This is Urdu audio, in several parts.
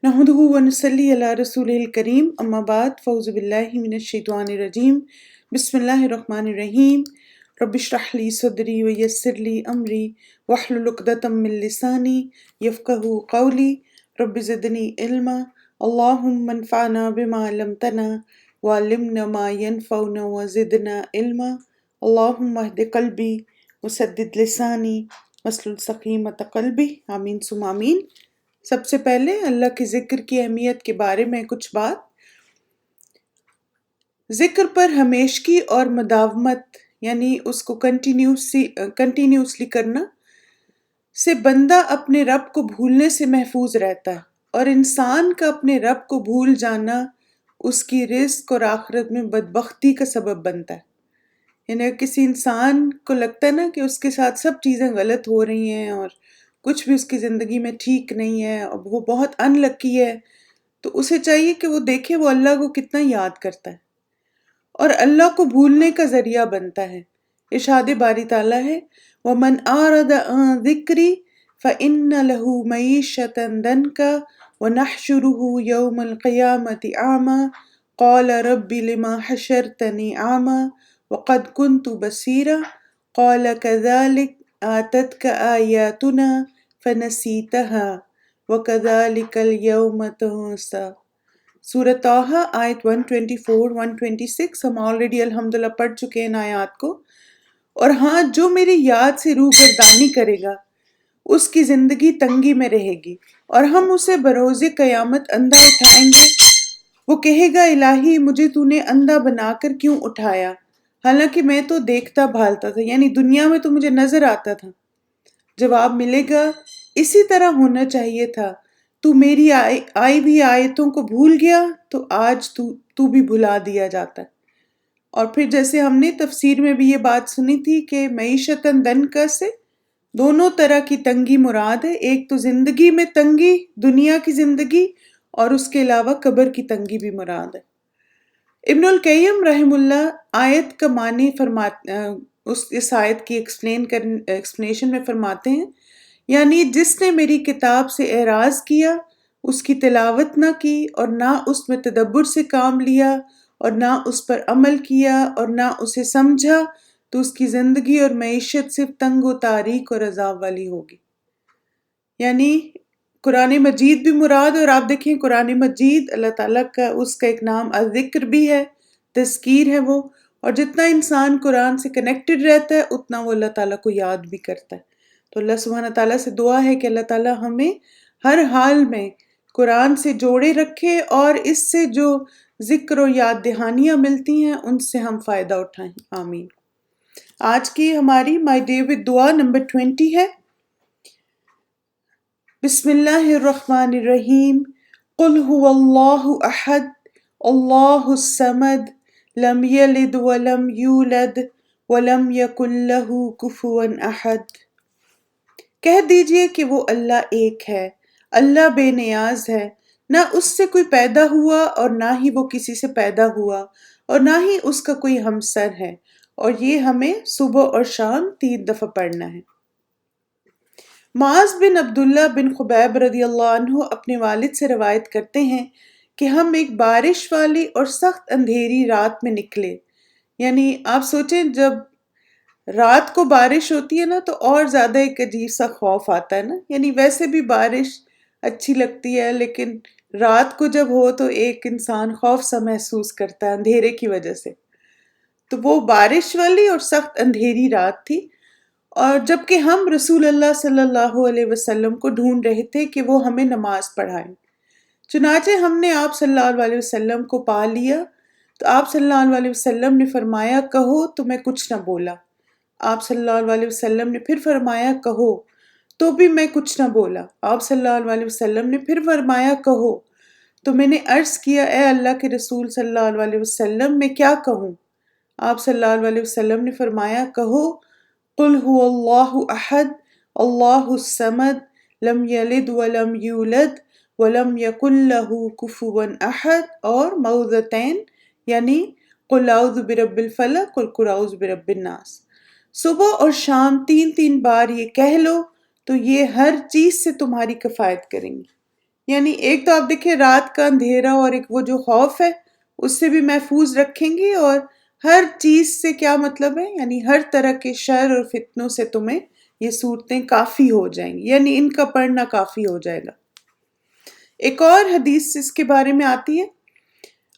نحمده ونصلي علی رسول الکریم اما بعد فاعوذ باللہ من الشیطان الرجیم بسم اللہ الرحمن الرحیم رب اشرح لی صدری ویسر لی امری واحلل عقدۃ من لسانی یفقہوا قولی رب زدنی علما اللہم انفعنا بما علمتنا وعلمنا ما ينفعنا وزدنا علما اللہم اہد قلبی وسدد لسانی واسلل سقیمۃ قلبی آمین ثم آمین۔ سب سے پہلے اللہ کے ذکر کی اہمیت کے بارے میں کچھ بات۔ ذکر پر ہمیشگی اور مداومت یعنی اس کو کنٹینیوسلی کرنا سے بندہ اپنے رب کو بھولنے سے محفوظ رہتا ہے، اور انسان کا اپنے رب کو بھول جانا اس کی رزق اور آخرت میں بدبختی کا سبب بنتا ہے۔ یعنی کسی انسان کو لگتا ہے نا کہ اس کے ساتھ سب چیزیں غلط ہو رہی ہیں اور کچھ بھی اس کی زندگی میں ٹھیک نہیں ہے اور وہ بہت ان لکی ہے، تو اسے چاہیے کہ وہ دیکھے وہ اللہ کو کتنا یاد کرتا ہے اور اللہ کو بھولنے کا ذریعہ بنتا ہے۔ ارشاد باری تعالیٰ ہے وَمَنْ أَعْرَضَ عَنْ ذِكْرِي فَإِنَّ لَهُ مَعِيشَةً ضَنْكًا وَنَحْشُرُهُ يَوْمَ الْقِيَامَةِ أَعْمَى قَالَ رَبِّ لِمَ حَشَرْتَنِي أَعْمَى وَقَدْ كُنْتُ بَصِيرًا قَالَ كَذَلِكَ آتَتْكَ آيَاتُنَا فَنَسِيتَهَا وَكَذَلِكَ الْيَوْمَ تُنسَى۔ سورۃ طٰہٰ آیت 124 126 ہم آلریڈی الحمدللہ پڑھ چکے ہیں ان آیات کو۔ اور ہاں، جو میری یاد سے روگردانی کرے گا اس کی زندگی تنگی میں رہے گی، اور ہم اسے بروز قیامت اندھا اٹھائیں گے۔ وہ کہے گا الہی مجھے تو نے اندھا بنا کر کیوں اٹھایا، حالانکہ میں تو دیکھتا بھالتا تھا، یعنی دنیا میں تو مجھے نظر آتا تھا۔ جواب ملے گا اسی طرح ہونا چاہیے تھا، تو میری آئی ہوئی آیتوں کو بھول گیا تو آج تو بھی بھلا دیا جاتا ہے۔ اور پھر جیسے ہم نے تفسیر میں بھی یہ بات سنی تھی کہ معیشتاً ضنکا سے دونوں طرح کی تنگی مراد ہے، ایک تو زندگی میں تنگی، دنیا کی زندگی، اور اس کے علاوہ قبر کی تنگی بھی مراد ہے۔ ابن القیم رحم اللہ آیت کا معنی اس آیت کی ایکسپلینیشن میں فرماتے ہیں، یعنی جس نے میری کتاب سے اعراض کیا، اس کی تلاوت نہ کی اور نہ اس میں تدبر سے کام لیا اور نہ اس پر عمل کیا اور نہ اسے سمجھا، تو اس کی زندگی اور معیشت صرف تنگ و تاریک اور عذاب والی ہوگی۔ یعنی قرآن مجید بھی مراد، اور آپ دیکھیں قرآن مجید اللہ تعالیٰ کا اس کا ایک نام الذکر بھی ہے، تذکیر ہے وہ، اور جتنا انسان قرآن سے کنیکٹڈ رہتا ہے اتنا وہ اللہ تعالیٰ کو یاد بھی کرتا ہے۔ تو اللہ سبحانہ تعالیٰ سے دعا ہے کہ اللہ تعالیٰ ہمیں ہر حال میں قرآن سے جوڑے رکھے اور اس سے جو ذکر و یاد دہانیاں ملتی ہیں ان سے ہم فائدہ اٹھائیں، آمین۔ آج کی ہماری مائی ڈے ود دعا نمبر 20 ہے۔ بسم اللہ الرحمن الرحیم قل هو اللہ احد اللہ الصمد لم یلد ولم یولد ولم یکن لہ کفوا احد۔ کہہ دیجئے کہ وہ اللہ ایک ہے، اللہ بے نیاز ہے، نہ اس سے کوئی پیدا ہوا اور نہ ہی وہ کسی سے پیدا ہوا اور نہ ہی اس کا کوئی ہمسر ہے۔ اور یہ ہمیں صبح اور شام 3 دفعہ پڑھنا ہے۔ معاذ بن عبداللہ بن خبیب رضی اللہ عنہ اپنے والد سے روایت کرتے ہیں کہ ہم ایک بارش والی اور سخت اندھیری رات میں نکلے۔ یعنی آپ سوچیں جب رات کو بارش ہوتی ہے نا تو اور زیادہ ایک عجیب سا خوف آتا ہے نا، یعنی ویسے بھی بارش اچھی لگتی ہے لیکن رات کو جب ہو تو ایک انسان خوف سا محسوس کرتا ہے اندھیرے کی وجہ سے۔ تو وہ بارش والی اور سخت اندھیری رات تھی، اور جبکہ ہم رسول اللہ صلی اللہ علیہ وسلم کو ڈھونڈ رہے تھے کہ وہ ہمیں نماز پڑھائیں۔ چنانچہ ہم نے آپ صلی اللہ علیہ وسلم کو پا لیا تو آپ صلی اللہ علیہ وسلم نے فرمایا کہو، تو میں کچھ نہ بولا۔ آپ صلی اللہ علیہ وسلم نے پھر فرمایا کہو، تو بھی میں کچھ نہ بولا۔ آپ صلی اللہ علیہ وسلم نے پھر فرمایا کہو، تو میں نے عرض کیا اے اللہ کے رسول صلی اللہ علیہ وسلم میں کیا کہوں؟ آپ صلی اللہ علیہ وسلم نے فرمایا کہو قل هو اللہ احد اللہ الصمد لم یلد ولم یولد ولم یکن لہ کفوا احد، اور معوذتین یعنی قل اعوذ برب الفلق اور قل اعوذ برب الناس۔ صبح اور شام 3 بار یہ کہہ لو تو یہ ہر چیز سے تمہاری کفایت کریں گی۔ یعنی ایک تو آپ دیکھیں رات کا اندھیرا اور ایک وہ جو خوف ہے اس سے بھی محفوظ رکھیں گی، اور ہر چیز سے کیا مطلب ہے، یعنی ہر طرح کے شر اور فتنوں سے تمہیں یہ صورتیں کافی ہو جائیں گی، یعنی ان کا پڑھنا کافی ہو جائے گا۔ ایک اور حدیث اس کے بارے میں آتی ہے،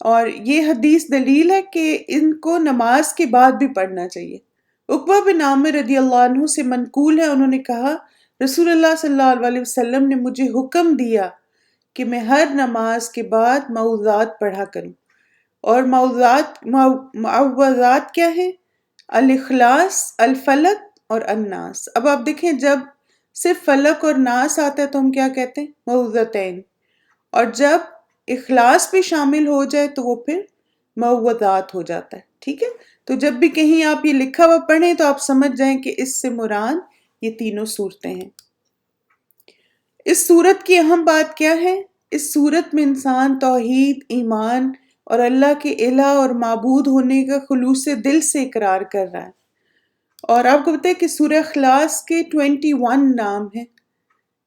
اور یہ حدیث دلیل ہے کہ ان کو نماز کے بعد بھی پڑھنا چاہیے۔ عقبہ بن عامر رضی اللہ عنہ سے منقول ہے، انہوں نے کہا رسول اللہ صلی اللہ علیہ وسلم نے مجھے حکم دیا کہ میں ہر نماز کے بعد معوذات پڑھا کروں، اور معوذات کیا ہیں؟ الاخلاص، الفلق اور الناس۔ اب آپ دیکھیں جب صرف فلق اور ناس آتا ہے تو ہم کیا کہتے ہیں؟ معوذتین، اور جب اخلاص بھی شامل ہو جائے تو وہ پھر معوذات ہو جاتا ہے، ٹھیک ہے؟ تو جب بھی کہیں آپ یہ لکھا ہوا پڑھیں تو آپ سمجھ جائیں کہ اس سے مراد یہ تینوں صورتیں ہیں۔ اس صورت کی اہم بات کیا ہے؟ اس صورت میں انسان توحید، ایمان اور اللہ کے الہ اور معبود ہونے کا خلوص دل سے اقرار کر رہا ہے۔ اور آپ کو پتہ ہے کہ سورہ اخلاص کے 21 نام ہیں،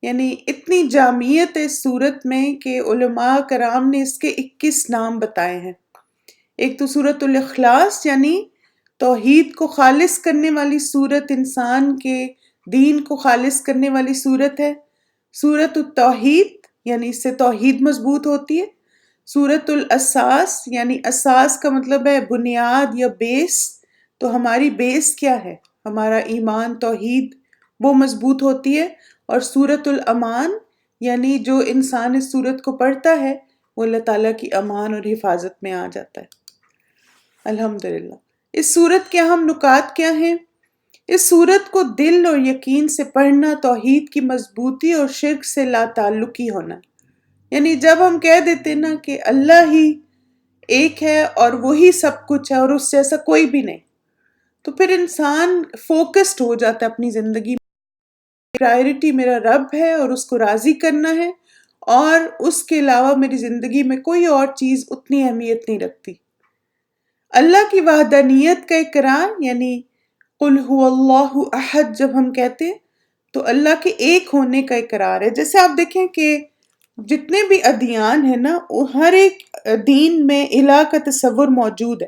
یعنی اتنی جامعیت ہے اس صورت میں کہ علماء کرام نے اس کے 21 نام بتائے ہیں۔ ایک تو سورۃ الاخلاص یعنی توحید کو خالص کرنے والی صورت، انسان کے دین کو خالص کرنے والی صورت ہے۔ سورۃ التوحید یعنی اس سے توحید مضبوط ہوتی ہے۔ سورۃ الاساس یعنی اساس کا مطلب ہے بنیاد یا بیس، تو ہماری بیس کیا ہے؟ ہمارا ایمان، توحید، وہ مضبوط ہوتی ہے۔ اور سورۃ الامان یعنی جو انسان اس سورت کو پڑھتا ہے وہ اللہ تعالیٰ کی امان اور حفاظت میں آ جاتا ہے۔ الحمدللہ۔ اس سورت کے اہم نکات کیا ہیں؟ اس سورت کو دل اور یقین سے پڑھنا توحید کی مضبوطی اور شرک سے لا تعلقی ہونا، یعنی جب ہم کہہ دیتے نا کہ اللہ ہی ایک ہے اور وہی سب کچھ ہے اور اس جیسا کوئی بھی نہیں، تو پھر انسان فوکسڈ ہو جاتا ہے اپنی زندگی میں۔ پرائرٹی میرا رب ہے اور اس کو راضی کرنا ہے، اور اس کے علاوہ میری زندگی میں کوئی اور چیز اتنی اہمیت نہیں رکھتی۔ اللہ کی وحدانیت کا اقرار یعنی قل هو اللہ احد جب ہم کہتے ہیں تو اللہ کے ایک ہونے کا اقرار ہے۔ جیسے آپ دیکھیں کہ جتنے بھی ادیان ہیں نا، ہر ایک دین میں الہ کا تصور موجود ہے،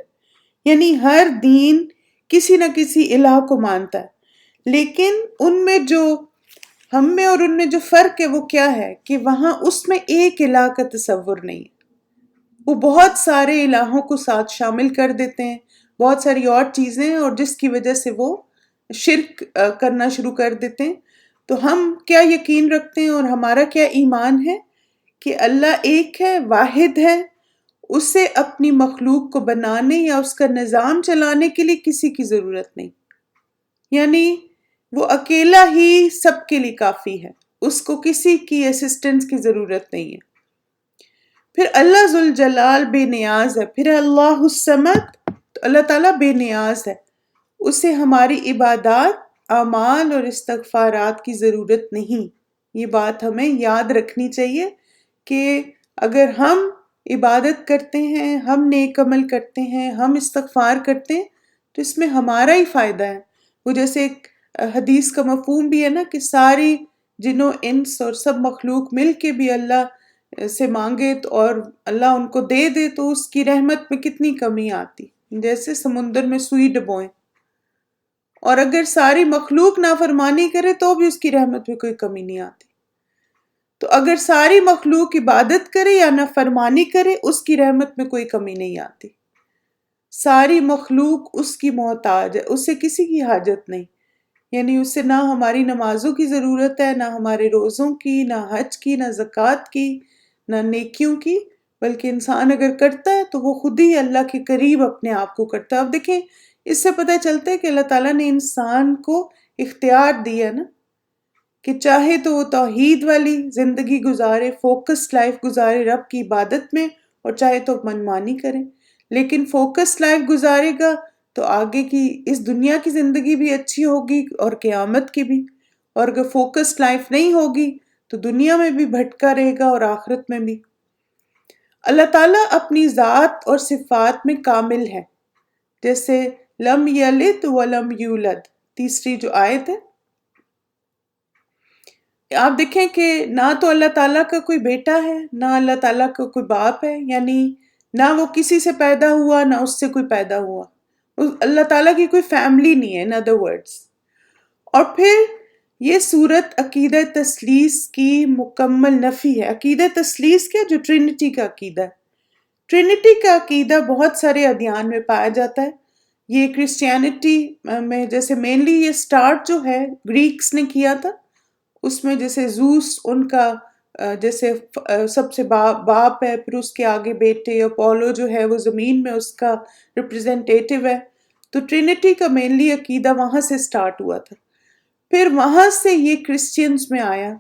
یعنی ہر دین کسی نہ کسی الہ کو مانتا ہے، لیکن ان میں جو ہم میں اور ان میں جو فرق ہے وہ کیا ہے کہ وہاں اس میں ایک الہ کا تصور نہیں ہے، وہ بہت سارے الہوں کو ساتھ شامل کر دیتے ہیں، بہت ساری اور چیزیں ہیں، اور جس کی وجہ سے وہ شرک کرنا شروع کر دیتے ہیں۔ تو ہم کیا یقین رکھتے ہیں اور ہمارا کیا ایمان ہے کہ اللہ ایک ہے، واحد ہے، اسے اپنی مخلوق کو بنانے یا اس کا نظام چلانے کے لیے کسی کی ضرورت نہیں، یعنی وہ اکیلا ہی سب کے لیے کافی ہے، اس کو کسی کی اسسٹنس کی ضرورت نہیں ہے۔ پھر اللہ ذوالجلال بے نیاز ہے، پھر اللہ الصمد، تو اللہ تعالیٰ بے نیاز ہے، اسے ہماری عبادات، اعمال اور استغفارات کی ضرورت نہیں۔ یہ بات ہمیں یاد رکھنی چاہیے کہ اگر ہم عبادت کرتے ہیں، ہم نیک عمل کرتے ہیں، ہم استغفار کرتے ہیں تو اس میں ہمارا ہی فائدہ ہے۔ وہ جیسے ایک حدیث کا مفہوم بھی ہے نا کہ ساری جن و انس اور سب مخلوق مل کے بھی اللہ سے مانگے اور اللہ ان کو دے دے تو اس کی رحمت میں کتنی کمی آتی، جیسے سمندر میں سوئی ڈبوئیں، اور اگر ساری مخلوق نافرمانی کرے تو بھی اس کی رحمت میں کوئی کمی نہیں آتی۔ تو اگر ساری مخلوق عبادت کرے یا نافرمانی کرے اس کی رحمت میں کوئی کمی نہیں آتی۔ ساری مخلوق اس کی محتاج ہے، اسے کسی کی حاجت نہیں، یعنی اسے نہ ہماری نمازوں کی ضرورت ہے، نہ ہمارے روزوں کی، نہ حج کی، نہ زکوٰۃ کی، نہ نیکیوں کی، بلکہ انسان اگر کرتا ہے تو وہ خود ہی اللہ کے قریب اپنے آپ کو کرتا ہے۔ اب دیکھیں اس سے پتہ چلتا ہے کہ اللہ تعالیٰ نے انسان کو اختیار دیا نا کہ چاہے تو وہ توحید والی زندگی گزارے، فوکس لائف گزارے رب کی عبادت میں، اور چاہے تو منمانی کرے، لیکن فوکس لائف گزارے گا تو آگے کی اس دنیا کی زندگی بھی اچھی ہوگی اور قیامت کی بھی، اور اگر فوکس لائف نہیں ہوگی تو دنیا میں بھی بھٹکا رہے گا اور آخرت میں بھی۔ اللہ تعالیٰ اپنی ذات اور صفات میں کامل ہے، جیسے لم یلد ولم یولد، تیسری جو آیت ہے، آپ دیکھیں کہ نہ تو اللہ تعالیٰ کا کوئی بیٹا ہے، نہ اللہ تعالیٰ کا کوئی باپ ہے، یعنی نہ وہ کسی سے پیدا ہوا نہ اس سے کوئی پیدا ہوا، اللہ تعالیٰ کی کوئی فیملی نہیں ہے، in other words۔ اور پھر یہ صورت عقیدہ تثلیث کی مکمل نفی ہے۔ عقیدہ تثلیث کیا؟ جو ٹرینٹی کا عقیدہ ہے۔ ٹرینٹی کا عقیدہ بہت سارے ادیان میں پایا جاتا ہے۔ یہ کرسچینٹی میں جیسے مینلی یہ سٹارٹ جو ہے گریکس نے کیا تھا، اس میں جیسے زوس ان کا جیسے سب سے باپ ہے، پھر اس کے آگے بیٹے، اپولو جو ہے وہ زمین میں اس کا ریپرزینٹیٹیو ہے۔ تو ٹرینٹی کا مینلی عقیدہ وہاں سے سٹارٹ ہوا تھا۔ پھر وہاں سے یہ کرسچینز میں آیا،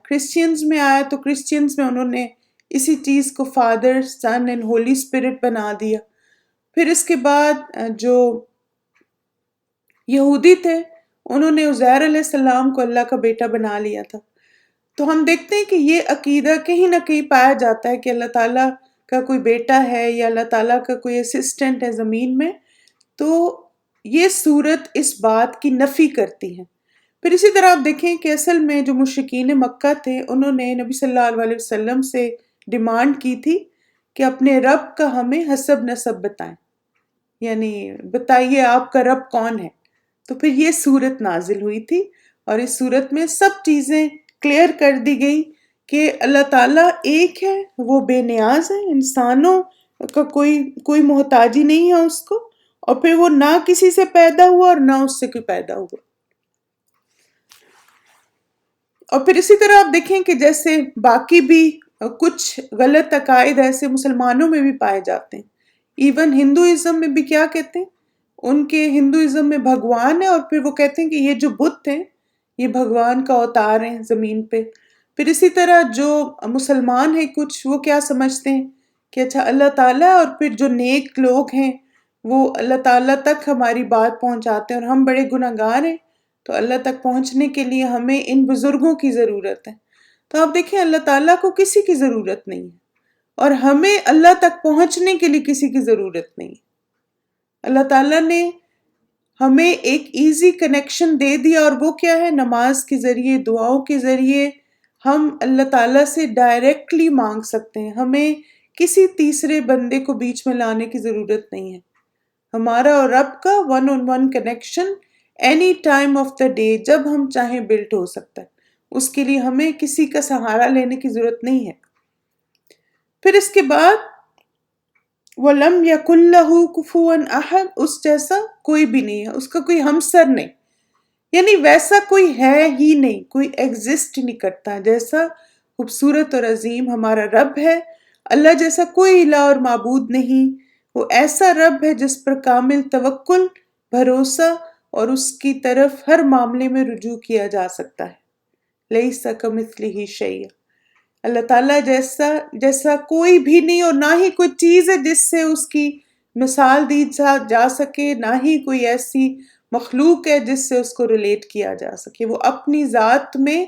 تو کرسچینز میں انہوں نے اسی چیز کو father, son and holy spirit بنا دیا۔ پھر اس کے بعد جو یہودی تھے انہوں نے عزیر علیہ السلام کو اللہ کا بیٹا بنا لیا تھا۔ تو ہم دیکھتے ہیں کہ یہ عقیدہ کہیں نہ کہیں پایا جاتا ہے کہ اللہ تعالیٰ کا کوئی بیٹا ہے یا اللہ تعالیٰ کا کوئی اسسٹنٹ ہے زمین میں۔ تو یہ صورت اس بات کی نفی کرتی ہے۔ پھر اسی طرح آپ دیکھیں کہ اصل میں جو مشرکین مکہ تھے انہوں نے نبی صلی اللہ علیہ وسلم سے ڈیمانڈ کی تھی کہ اپنے رب کا ہمیں حسب نسب بتائیں، یعنی بتائیے آپ کا رب کون ہے۔ تو پھر یہ صورت نازل ہوئی تھی، اور اس صورت میں سب چیزیں کلیئر کر دی گئی کہ اللہ تعالیٰ ایک ہے، وہ بے نیاز ہے، انسانوں کا کوئی محتاجی نہیں ہے اس کو، اور پھر وہ نہ کسی سے پیدا ہوا اور نہ اس سے کوئی پیدا ہوا۔ اور پھر اسی طرح آپ دیکھیں کہ جیسے باقی بھی کچھ غلط عقائد ایسے مسلمانوں میں بھی پائے جاتے ہیں۔ ایون ہندوازم میں بھی کیا کہتے ہیں، ان کے ہندوازم میں بھگوان ہے، اور پھر وہ کہتے ہیں کہ یہ جو بت ہیں یہ بھگوان کا اوتار ہیں زمین پہ۔ پھر اسی طرح جو مسلمان ہیں کچھ، وہ کیا سمجھتے ہیں کہ اچھا اللہ تعالیٰ، اور پھر جو نیک لوگ ہیں وہ اللہ تعالیٰ تک ہماری بات پہنچاتے ہیں، اور ہم بڑے گناہ گار ہیں، تو اللہ تک پہنچنے کے لیے ہمیں ان بزرگوں کی ضرورت ہے۔ تو آپ دیکھیں اللہ تعالیٰ کو کسی کی ضرورت نہیں ہے، اور ہمیں اللہ تک پہنچنے کے لیے کسی کی ضرورت نہیں ہے۔ اللہ تعالیٰ نے ہمیں ایک ایزی کنیکشن دے دیا، اور وہ کیا ہے؟ نماز کے ذریعے، دعاؤں کے ذریعے ہم اللہ تعالیٰ سے ڈائریکٹلی مانگ سکتے ہیں۔ ہمیں کسی تیسرے بندے کو بیچ میں لانے کی ضرورت نہیں ہے۔ ہمارا اور رب کا one on one connection any time of the day, جب ہم چاہیں بلٹ ہو سکتا ہے۔ اس کے لیے ہمیں کسی کا سہارا لینے کی ضرورت نہیں ہے۔ پھر اس کے بعد وَلَمْ يَكُنْ لَهُ كُفُوًا أَحَدٌ، اس جیسا کوئی بھی نہیں ہے، اس کا کوئی ہمسر نہیں، یعنی ویسا کوئی ہے ہی نہیں، کوئی ایگزسٹ نہیں کرتا۔ جیسا خوبصورت اور عظیم ہمارا رب ہے، اللہ جیسا کوئی الہ اور معبود نہیں۔ وہ ایسا رب ہے جس پر کامل توکل، بھروسہ اور اس کی طرف ہر معاملے میں رجوع کیا جا سکتا ہے۔ لَيْسَ كَمِثْلِهِ شَيْءٌ، اللہ تعالیٰ جیسا کوئی بھی نہیں، اور نہ ہی کوئی چیز ہے جس سے اس کی مثال دی جا سکے، نہ ہی کوئی ایسی مخلوق ہے جس سے اس کو ریلیٹ کیا جا سکے۔ وہ اپنی ذات میں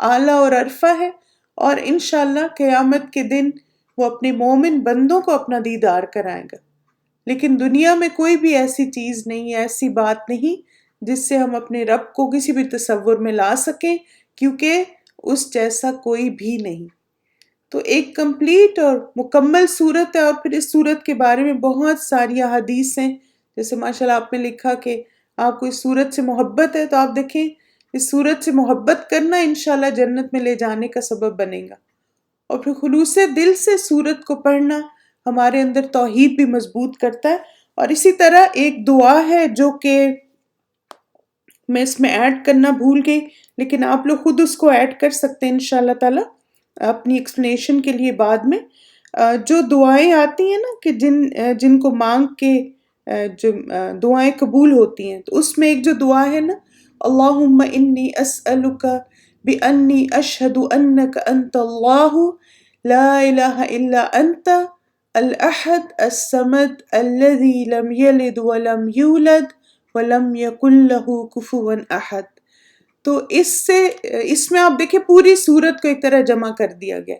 اعلیٰ اور عرفہ ہے، اور انشاءاللہ قیامت کے دن وہ اپنے مومن بندوں کو اپنا دیدار کرائے گا۔ لیکن دنیا میں کوئی بھی ایسی چیز نہیں، ایسی بات نہیں جس سے ہم اپنے رب کو کسی بھی تصور میں لا سکیں، کیونکہ اس جیسا کوئی بھی نہیں۔ تو ایک کمپلیٹ اور مکمل صورت ہے، اور پھر اس صورت کے بارے میں بہت ساری احادیث ہیں۔ جیسے ماشاءاللہ آپ نے لکھا کہ آپ کو اس صورت سے محبت ہے، تو آپ دیکھیں اس صورت سے محبت کرنا انشاءاللہ جنت میں لے جانے کا سبب بنے گا۔ اور پھر خلوص دل سے صورت کو پڑھنا ہمارے اندر توحید بھی مضبوط کرتا ہے۔ اور اسی طرح ایک دعا ہے جو کہ میں اس میں ایڈ کرنا بھول گئی، لیکن آپ لوگ خود اس کو ایڈ کر سکتے ہیں انشاءاللہ تعالی اپنی ایکسپلینیشن کے لیے بعد میں۔ جو دعائیں آتی ہیں نا کہ جن کو مانگ کے جو دعائیں قبول ہوتی ہیں، تو اس میں ایک جو دعا ہے نا، اللہم انی اسألک بانی اشہد انک انت اللہ لا الہ الا انت الاحد الصمد الذی لم یلد ولم یولد ولم یکن لہ کفوا احد۔ تو اس میں آپ دیکھیں پوری صورت کو ایک طرح جمع کر دیا گیا۔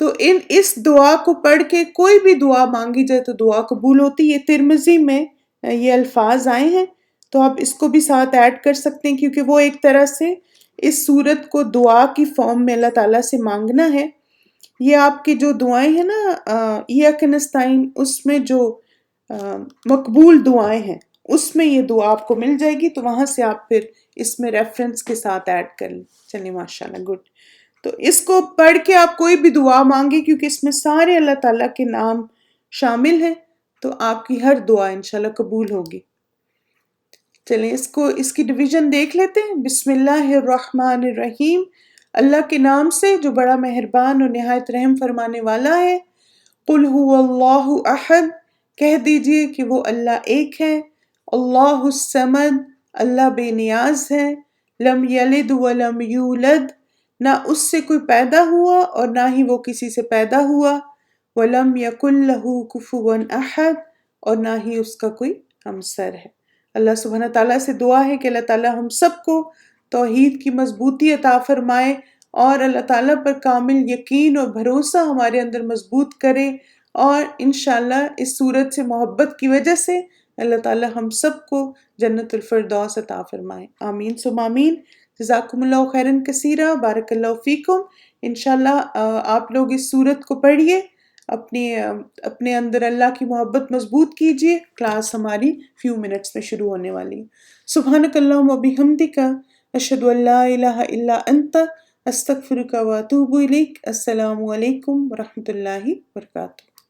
تو اس دعا کو پڑھ کے کوئی بھی دعا مانگی جائے تو دعا قبول ہوتی ہے۔ ترمذی میں یہ الفاظ آئے ہیں، تو آپ اس کو بھی ساتھ ایڈ کر سکتے ہیں، کیونکہ وہ ایک طرح سے اس صورت کو دعا کی فارم میں اللہ تعالیٰ سے مانگنا ہے. یہ آپ کی جو دعائیں ہیں نا ایاک نستعین، اس میں جو مقبول دعائیں ہیں اس میں یہ دعا آپ کو مل جائے گی، تو وہاں سے آپ پھر اس میں ریفرنس کے ساتھ ایڈ کر لیں. چلیے ماشاءاللہ، گڈ. تو اس کو پڑھ کے آپ کوئی بھی دعا مانگے، کیونکہ اس میں سارے اللہ تعالیٰ کے نام شامل ہیں، تو آپ کی ہر دعا انشاءاللہ قبول ہوگی. چلیں اس کی ڈویژن دیکھ لیتے ہیں. بسم اللہ الرحمن الرحیم، اللہ کے نام سے جو بڑا مہربان اور نہایت رحم فرمانے والا ہے. قل هو اللہ احد، کہہ دیجئے کہ وہ اللہ ایک ہے. اللہ الصمد، اللہ بے نیاز ہے. لم یلد ولم یولد، نہ اس سے کوئی پیدا ہوا اور نہ ہی وہ کسی سے پیدا ہوا. ولم یکن لہ کفوا احد، اور نہ ہی اس کا کوئی ہمسر ہے. اللہ سبحانہ تعالیٰ سے دعا ہے کہ اللہ تعالیٰ ہم سب کو توحید کی مضبوطی عطا فرمائے، اور اللہ تعالیٰ پر کامل یقین اور بھروسہ ہمارے اندر مضبوط کرے، اور انشاءاللہ اس صورت سے محبت کی وجہ سے اللہ تعالیٰ ہم سب کو جنت الفردوس عطا فرمائے. آمین ثم آمین. جزاکم اللہ خیراً کثیرا، بارک اللہ فیکم. انشاءاللہ آپ لوگ اس صورت کو پڑھیے، اپنے اندر اللہ کی محبت مضبوط کیجیے. کلاس ہماری فیو منٹس میں شروع ہونے والی ہے. سبحانک اللہم و بحمدک، اشہد ان لا الہ الا انت، استغفرک و اتوب الیک. السلام علیکم ورحمۃ اللہ وبرکاتہ.